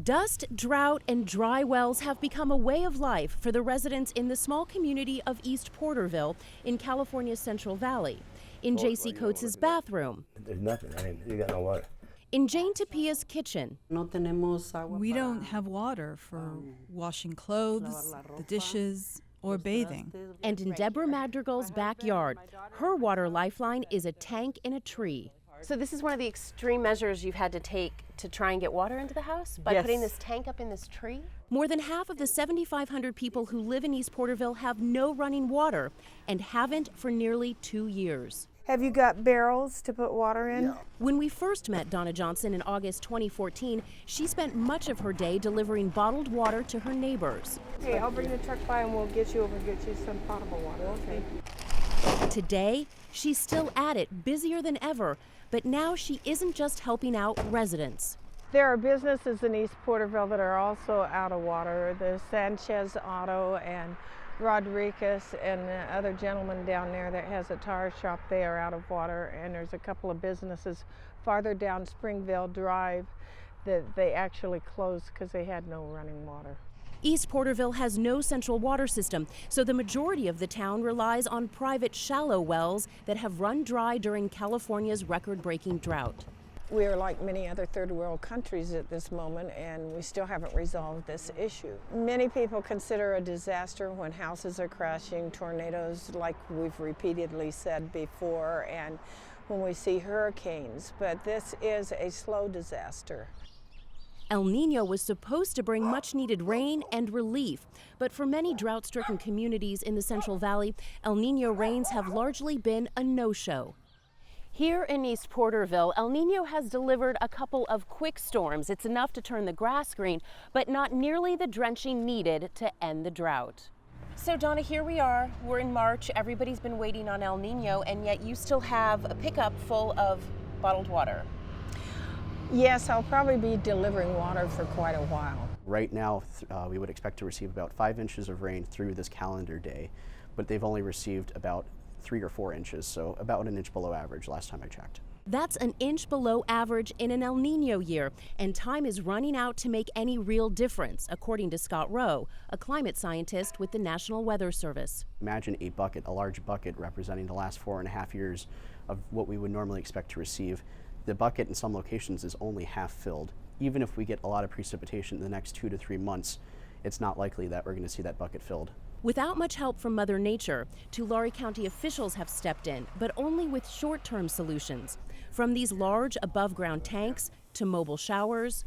Dust, drought, and dry wells have become a way of life for the residents in the small community of East Porterville in California's Central Valley. In J.C. Coates' bathroom. There's nothing. I mean, you got no water. In Jane Tapia's kitchen. We don't have water for washing clothes, the dishes, or bathing. And in Deborah Madrigal's backyard, her water lifeline is a tank in a tree. So this is one of the extreme measures you've had to take to try and get water into the house by putting this tank up in this tree? More than half of the 7,500 people who live in East Porterville have no running water and haven't for nearly 2 years. Have you got barrels to put water in? Yeah. When we first met Donna Johnson in August 2014, she spent much of her day delivering bottled water to her neighbors. Hey, I'll bring the truck by and we'll get you some potable water, okay? Today, she's still at it, busier than ever, but now she isn't just helping out residents. There are businesses in East Porterville that are also out of water. The Sanchez Auto and Rodriguez and the other gentleman down there that has a tire shop, they are out of water. And there's a couple of businesses farther down Springville Drive that they actually closed because they had no running water. East Porterville has no central water system, so the majority of the town relies on private shallow wells that have run dry during California's record-breaking drought. We are like many other third world countries at this moment, and we still haven't resolved this issue. Many people consider a disaster when houses are crashing, tornadoes, like we've repeatedly said before, and when we see hurricanes, but this is a slow disaster. El Nino was supposed to bring much-needed rain and relief, but for many drought-stricken communities in the Central Valley, El Nino rains have largely been a no-show. Here in East Porterville, El Nino has delivered a couple of quick storms. It's enough to turn the grass green, but not nearly the drenching needed to end the drought. So Donna, here we are. We're in March. Everybody's been waiting on El Nino, and yet you still have a pickup full of bottled water. Yes, I'll probably be delivering water for quite a while. Right now, we would expect to receive about 5 inches of rain through this calendar day, but they've only received about 3 or 4 inches, so about an inch below average last time I checked. That's an inch below average in an El Nino year, and time is running out to make any real difference, according to Scott Rowe, a climate scientist with the National Weather Service. Imagine a large bucket representing the last 4.5 years of what we would normally expect to receive. The bucket in some locations is only half filled. Even if we get a lot of precipitation in the next 2 to 3 months, it's not likely that we're going to see that bucket filled. Without much help from Mother Nature, Tulare County officials have stepped in, but only with short-term solutions. From these large above-ground tanks to mobile showers,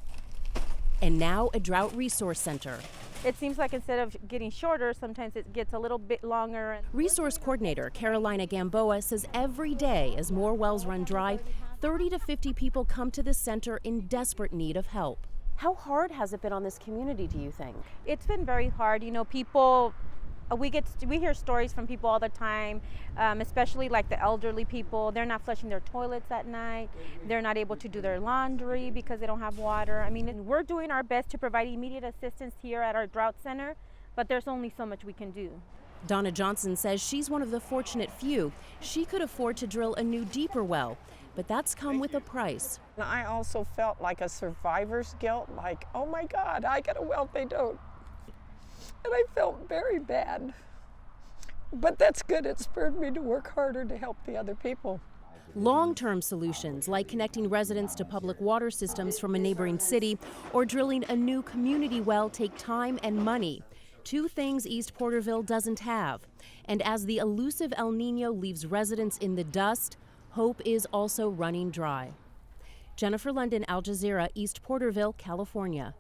and now a drought resource center. It seems like instead of getting shorter, sometimes it gets a little bit longer. Resource coordinator Carolina Gamboa says every day as more wells run dry, 30 to 50 people come to the center in desperate need of help. How hard has it been on this community, do you think? It's been very hard. You know, people, we hear stories from people all the time, especially like the elderly people. They're not flushing their toilets at night. They're not able to do their laundry because they don't have water. I mean, we're doing our best to provide immediate assistance here at our drought center, but there's only so much we can do. Donna Johnson says she's one of the fortunate few. She could afford to drill a new, deeper well, but that's come with a price. I also felt like a survivor's guilt, like, oh my God, I got a well, they don't. And I felt very bad. But that's good, it spurred me to work harder to help the other people. Long-term solutions like connecting residents to public water systems from a neighboring city or drilling a new community well take time and money. 2 things East Porterville doesn't have. And as the elusive El Nino leaves residents in the dust, hope is also running dry. Jennifer London, Al Jazeera, East Porterville, California.